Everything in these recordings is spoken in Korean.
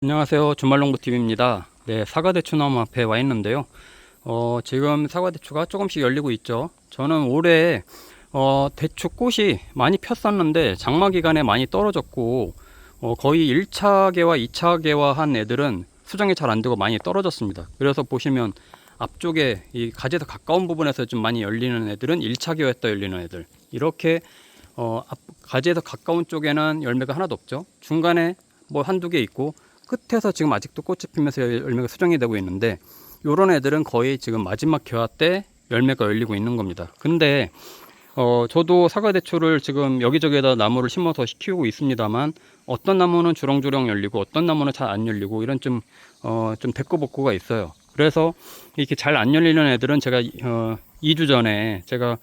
안녕하세요. 주말농부TV입니다. 네, 사과대추나무 앞에 와 있는데요. 지금 사과대추가 조금씩 열리고 있죠. 저는 올해 대추 꽃이 많이 폈었는데 장마 기간에 많이 떨어졌고 거의 1차 개와 2차 개화한 애들은 수정이 잘 안되고 많이 떨어졌습니다. 그래서 보시면 앞쪽에 이 가지에서 가까운 부분에서 좀 많이 열리는 애들은 1차 개화했다 열리는 애들, 이렇게 가지에서 가까운 쪽에는 열매가 하나도 없죠. 중간에 뭐 한두 개 있고 끝에서 지금 아직도 꽃이 피면서 열매가 수정이 되고 있는데, 요런 애들은 거의 지금 마지막 개화 때 열매가 열리고 있는 겁니다. 근데 저도 사과대추를 지금 여기저기에다 나무를 심어서 키우고 있습니다만, 어떤 나무는 주렁주렁 열리고 어떤 나무는 잘 안 열리고 이런 좀 데코복구가 있어요. 그래서 이렇게 잘 안 열리는 애들은 제가 2주 전에 제가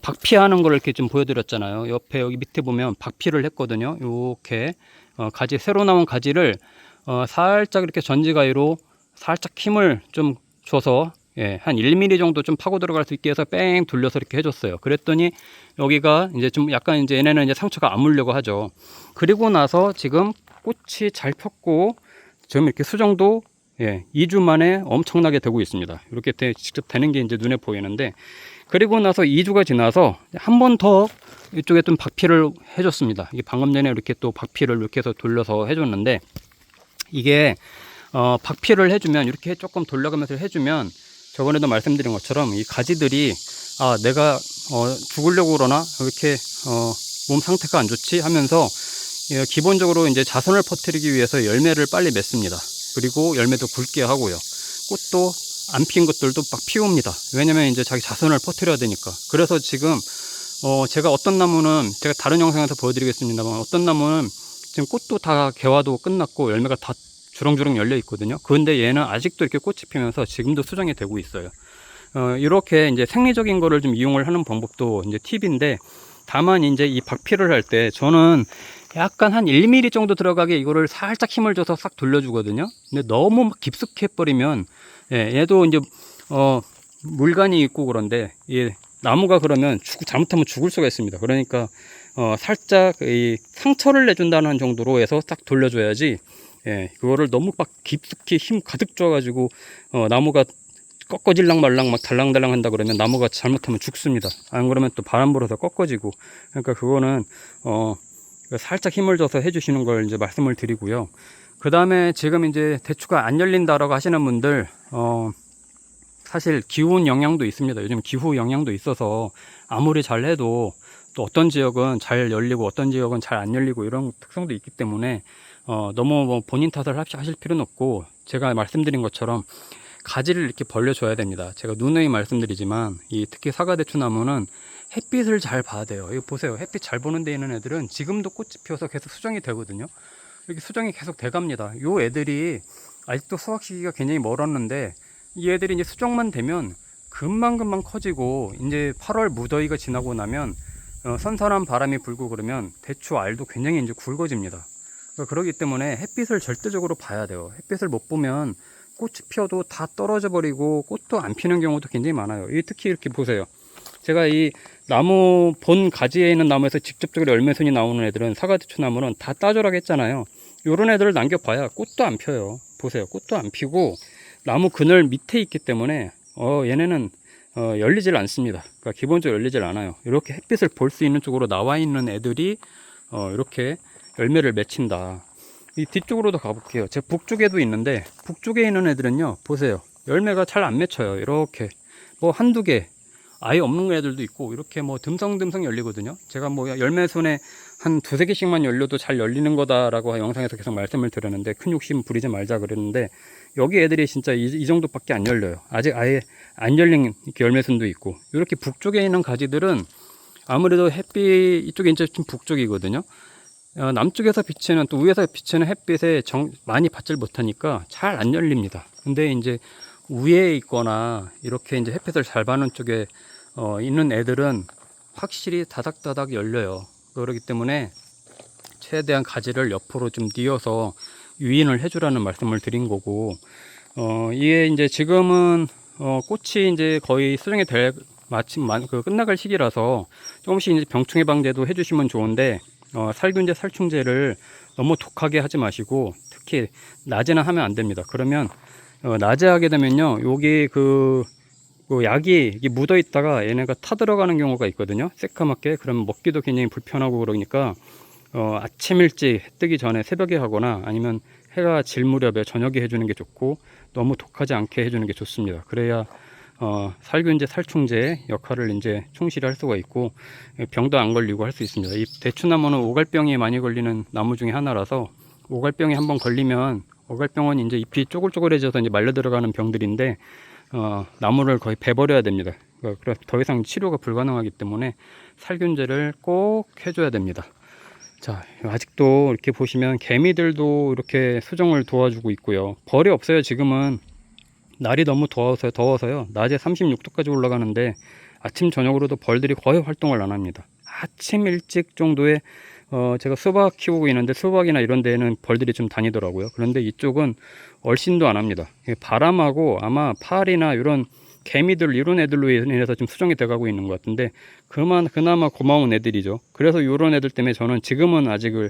박피하는 걸 이렇게 좀 보여드렸잖아요. 옆에 여기 밑에 보면 박피를 했거든요. 이렇게 가지, 새로 나온 가지를 살짝 이렇게 전지가위로 살짝 힘을 좀 줘서 한 1mm 정도 좀 파고 들어갈 수 있게 해서 뺑 돌려서 이렇게 해줬어요. 그랬더니 여기가 이제 좀 약간 이제 얘네는 이제 상처가 안 물려고 하죠. 그리고 나서 지금 꽃이 잘 폈고 지금 이렇게 수정도 2주 만에 엄청나게 되고 있습니다. 이렇게 직접 되는 게 이제 눈에 보이는데, 그리고 나서 2주가 지나서 한 번 더 이쪽에 좀 박피를 해줬습니다. 이게 방금 전에 이렇게 또 박피를 이렇게 해서 돌려서 해줬는데, 이게 박피를 해주면 이렇게 조금 돌려가면서 해주면 저번에도 말씀드린 것처럼 이 가지들이 내가 죽으려고 그러나 왜 이렇게 몸 상태가 안 좋지 하면서 기본적으로 이제 자선을 퍼뜨리기 위해서 열매를 빨리 맺습니다. 그리고 열매도 굵게 하고요. 꽃도 안 핀 것들도 막 피웁니다. 왜냐면 이제 자기 자선을 퍼뜨려야 되니까. 그래서 지금 제가 어떤 나무는 제가 다른 영상에서 보여드리겠습니다만, 어떤 나무는 지금 꽃도 다 개화도 끝났고 열매가 다 주렁주렁 열려 있거든요. 그런데 얘는 아직도 이렇게 꽃이 피면서 지금도 수정이 되고 있어요. 이렇게 이제 생리적인 거를 좀 이용을 하는 방법도 이제 팁인데, 다만 이제 이 박피를 할 때 저는 약간 한 1mm 정도 들어가게 이거를 살짝 힘을 줘서 싹 돌려주거든요. 근데 너무 깊숙해 버리면 얘도 이제 물간이 있고 그런데 나무가 그러면 잘못하면 죽을 수가 있습니다. 그러니까 살짝 이 상처를 내준다는 정도로 해서 딱 돌려줘야지, 그거를 너무 막 깊숙이 힘 가득 줘가지고 나무가 꺾어질랑 말랑 막 달랑달랑 한다 그러면 나무가 잘못하면 죽습니다. 안 그러면 또 바람 불어서 꺾어지고. 그러니까 그거는 살짝 힘을 줘서 해주시는 걸 이제 말씀을 드리고요. 그 다음에 지금 이제 대추가 안 열린다라고 하시는 분들, 사실 기온 영향도 있습니다. 요즘 기후 영향도 있어서 아무리 잘 해도 또 어떤 지역은 잘 열리고 어떤 지역은 잘 안 열리고 이런 특성도 있기 때문에 너무 뭐 본인 탓을 하실 필요는 없고, 제가 말씀드린 것처럼 가지를 이렇게 벌려줘야 됩니다. 제가 누누이 말씀드리지만 특히 사과대추 나무는 햇빛을 잘 봐야 돼요. 이거 보세요. 햇빛 잘 보는 데 있는 애들은 지금도 꽃이 피어서 계속 수정이 되거든요. 이렇게 수정이 계속 돼갑니다. 요 애들이 아직도 수확 시기가 굉장히 멀었는데, 이 애들이 이제 수정만 되면 금방금방 커지고, 이제 8월 무더위가 지나고 나면 선선한 바람이 불고 그러면 대추 알도 굉장히 이제 굵어집니다. 그렇기 때문에 햇빛을 절대적으로 봐야 돼요. 햇빛을 못 보면 꽃이 피어도 다 떨어져 버리고 꽃도 안 피는 경우도 굉장히 많아요. 특히 이렇게 보세요. 제가 이 나무 본 가지에 있는 나무에서 직접적으로 열매순이 나오는 애들은, 사과대추 나무는 다 따주라고 했잖아요. 요런 애들을 남겨봐야 꽃도 안 펴요. 보세요. 꽃도 안 피고 나무 그늘 밑에 있기 때문에 얘네는 열리질 않습니다. 그러니까 기본적으로 열리질 않아요. 이렇게 햇빛을 볼 수 있는 쪽으로 나와 있는 애들이 이렇게 열매를 맺힌다. 이 뒤쪽으로도 가볼게요. 제 북쪽에도 있는데, 북쪽에 있는 애들은요, 보세요. 열매가 잘 안 맺혀요. 이렇게 뭐 한두 개 아예 없는 애들도 있고, 이렇게 뭐 듬성듬성 열리거든요. 제가 뭐 열매순에 한 두세 개씩만 열려도 잘 열리는 거다라고 영상에서 계속 말씀을 드렸는데, 큰 욕심 부리지 말자 그랬는데, 여기 애들이 진짜 이 정도밖에 안 열려요. 아직 아예 안 열린 열매순도 있고. 이렇게 북쪽에 있는 가지들은 아무래도 햇빛, 이쪽에 이제 좀 북쪽이거든요. 남쪽에서 비치는, 또 위에서 비치는 햇빛에 많이 받질 못하니까 잘 안 열립니다. 근데 이제 위에 있거나 이렇게 이제 햇빛을 잘 받는 쪽에 있는 애들은 확실히 다닥다닥 열려요. 그렇기 때문에 최대한 가지를 옆으로 좀 뉘어서 유인을 해주라는 말씀을 드린 거고, 이게 이제 지금은 꽃이 이제 거의 수정이 마침 끝나갈 시기라서 조금씩 이제 병충해 방제도 해주시면 좋은데, 살균제, 살충제를 너무 독하게 하지 마시고, 특히 낮에는 하면 안 됩니다. 그러면 낮에 하게 되면요, 여기 그 약이 이게 묻어 있다가 얘네가 타들어가는 경우가 있거든요. 새까맣게. 그러면 먹기도 굉장히 불편하고 그러니까 아침 일찍 해 뜨기 전에 새벽에 하거나 아니면 해가 질 무렵에 저녁에 해주는 게 좋고, 너무 독하지 않게 해주는 게 좋습니다. 그래야 살균제, 살충제 역할을 이제 충실히 할 수가 있고 병도 안 걸리고 할 수 있습니다. 이 대추나무는 오갈병이 많이 걸리는 나무 중에 하나라서, 오갈병이 한번 걸리면, 오갈병은 이제 잎이 쪼글쪼글해져서 이제 말려 들어가는 병들인데 나무를 거의 베버려야 됩니다. 그래서 더 이상 치료가 불가능하기 때문에 살균제를 꼭 해줘야 됩니다. 자, 아직도 이렇게 보시면 개미들도 이렇게 수정을 도와주고 있고요. 벌이 없어요. 지금은 날이 너무 더워서요. 낮에 36도까지 올라가는데 아침 저녁으로도 벌들이 거의 활동을 안 합니다. 아침 일찍 정도에 제가 수박 키우고 있는데 수박이나 이런 데에는 벌들이 좀 다니더라고요. 그런데 이쪽은 얼씬도 안 합니다. 바람하고 아마 파리나 이런 개미들, 이런 애들로 인해서 좀 수정이 돼가고 있는 것 같은데, 그나마 고마운 애들이죠. 그래서 이런 애들 때문에 저는 지금은 아직을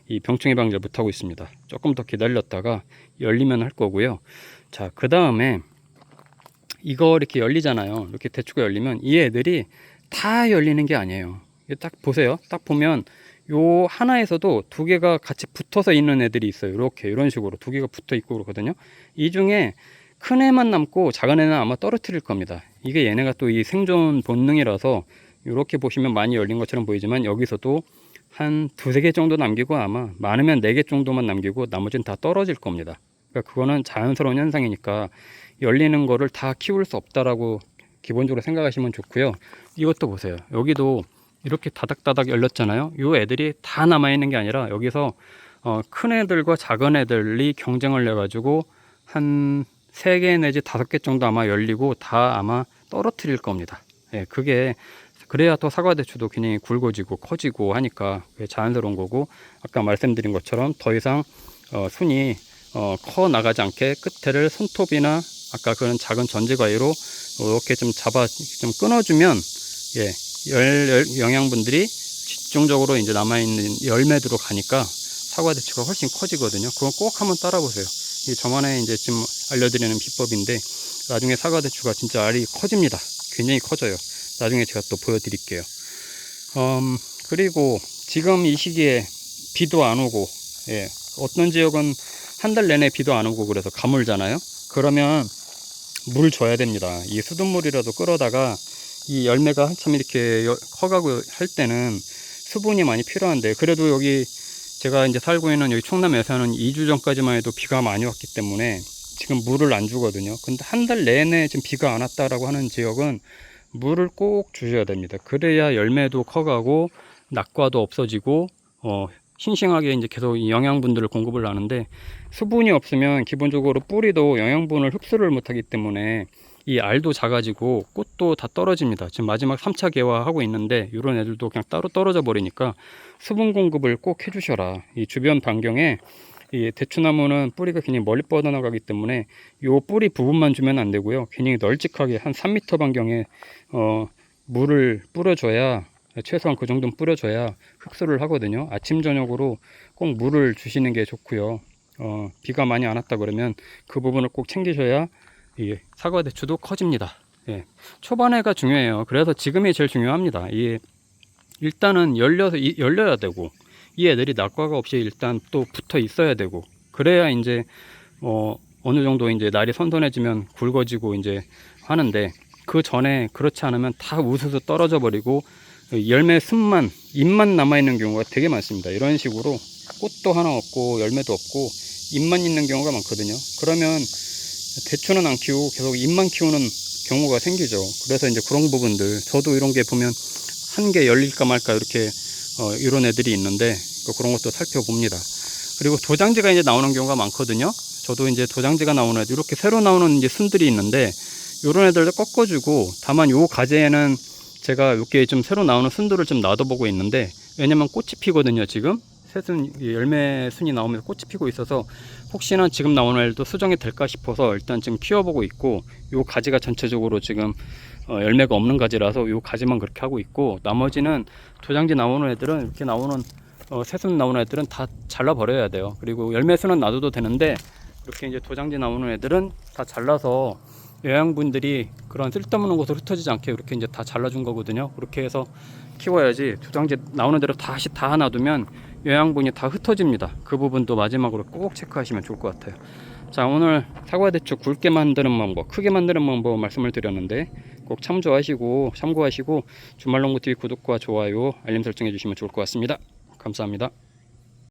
이 병충해 방지를 못하고 있습니다. 조금 더 기다렸다가 열리면 할 거고요. 자, 그 다음에 이거 이렇게 열리잖아요. 이렇게 대추가 열리면 이 애들이 다 열리는 게 아니에요. 딱 보세요. 딱 보면 요 하나에서도 두 개가 같이 붙어서 있는 애들이 있어요. 이렇게, 이런 식으로 두 개가 붙어 있고 그러거든요. 이 중에 큰 애만 남고 작은 애는 아마 떨어뜨릴 겁니다. 이게 얘네가 또 이 생존 본능이라서, 이렇게 보시면 많이 열린 것처럼 보이지만 여기서도 한 두세 개 정도 남기고, 아마 많으면 4개 정도만 남기고 나머지는 다 떨어질 겁니다. 그러니까 그거는 자연스러운 현상이니까 열리는 거를 다 키울 수 없다라고 기본적으로 생각하시면 좋고요. 이것도 보세요. 여기도 이렇게 다닥다닥 열렸잖아요. 이 애들이 다 남아있는 게 아니라 여기서 큰 애들과 작은 애들이 경쟁을 해가지고 한 3개 내지 5개 정도 아마 열리고 다 아마 떨어뜨릴 겁니다. 예, 그래야 또 사과대추도 굉장히 굵어지고 커지고 하니까 그게 자연스러운 거고, 아까 말씀드린 것처럼 더 이상 순이 커 나가지 않게 끝에를 손톱이나 아까 그런 작은 전지과일로 이렇게 좀 좀 끊어주면, 예, 영양분들이 집중적으로 이제 남아있는 열매들로 가니까 사과대추가 훨씬 커지거든요. 그건 꼭 한번 따라 보세요. 이 저만의 이제 지금 알려드리는 비법인데, 나중에 사과대추가 진짜 알이 커집니다. 굉장히 커져요. 나중에 제가 또 보여드릴게요. 그리고 지금 이 시기에 비도 안 오고, 예, 어떤 지역은 한 달 내내 비도 안 오고 그래서 가물잖아요. 그러면 물 줘야 됩니다. 이 수돗물이라도 끌어다가, 이 열매가 한참 이렇게 커가고 할 때는 수분이 많이 필요한데, 그래도 여기 제가 이제 살고 있는 여기 충남에서는 2주 전까지만 해도 비가 많이 왔기 때문에 지금 물을 안 주거든요. 근데 한 달 내내 지금 비가 안 왔다라고 하는 지역은 물을 꼭 주셔야 됩니다. 그래야 열매도 커가고 낙과도 없어지고 싱싱하게 이제 계속 영양분들을 공급을 하는데, 수분이 없으면 기본적으로 뿌리도 영양분을 흡수를 못하기 때문에 이 알도 작아지고 꽃도 다 떨어집니다. 지금 마지막 3차 개화하고 있는데 이런 애들도 그냥 따로 떨어져 버리니까 수분 공급을 꼭 해주셔라. 이 주변 반경에 이 대추나무는 뿌리가 굉장히 멀리 뻗어나가기 때문에 이 뿌리 부분만 주면 안 되고요. 굉장히 널찍하게 한 3m 반경에 물을 뿌려줘야, 최소한 그 정도는 뿌려줘야 흡수를 하거든요. 아침 저녁으로 꼭 물을 주시는 게 좋고요. 비가 많이 안 왔다 그러면 그 부분을 꼭 챙기셔야 이 사과대추도 커집니다. 예, 초반에가 중요해요. 그래서 지금이 제일 중요합니다. 일단은 열려야 되고, 이 애들이 낙과가 없이 일단 또 붙어 있어야 되고, 그래야 이제 어느 정도 이제 날이 선선해지면 굵어지고 이제 하는데, 그 전에 그렇지 않으면 다 우수수 떨어져 버리고 열매 잎만 남아 있는 경우가 되게 많습니다. 이런 식으로 꽃도 하나 없고 열매도 없고 잎만 있는 경우가 많거든요. 그러면 대추는 안 키우고 계속 잎만 키우는 경우가 생기죠. 그래서 이제 그런 부분들, 저도 이런 게 보면 한 개 열릴까 말까 이렇게 이런 애들이 있는데 그런 것도 살펴봅니다. 그리고 도장지가 이제 나오는 경우가 많거든요. 저도 이제 도장지가 나오는 애들, 이렇게 새로 나오는 이제 순들이 있는데 이런 애들도 꺾어주고, 다만 요 가지에는 제가 이렇게 좀 새로 나오는 순들을 좀 놔둬보고 있는데, 왜냐면 꽃이 피거든요. 지금 새순 열매 순이 나오면서 꽃이 피고 있어서 혹시나 지금 나오는 애들도 수정이 될까 싶어서 일단 지금 키워보고 있고, 요 가지가 전체적으로 지금 열매가 없는 가지라서 요 가지만 그렇게 하고 있고, 나머지는 도장지 나오는 애들은 이렇게 나오는 새순 나오는 애들은 다 잘라 버려야 돼요. 그리고 열매순은 놔둬도 되는데 이렇게 이제 도장지 나오는 애들은 다 잘라서 영양분들이 그런 쓸데없는 곳으로 흩어지지 않게 이렇게 이제 다 잘라준 거거든요. 그렇게 해서 키워야지 도장지 나오는 대로 다시 다 놔두면 영양분이 다 흩어집니다. 그 부분도 마지막으로 꼭 체크하시면 좋을 것 같아요. 자, 오늘 사과대추 굵게 만드는 방법, 크게 만드는 방법 말씀을 드렸는데 꼭 참고하시고 주말농부TV 구독과 좋아요, 알림 설정해 주시면 좋을 것 같습니다. 감사합니다.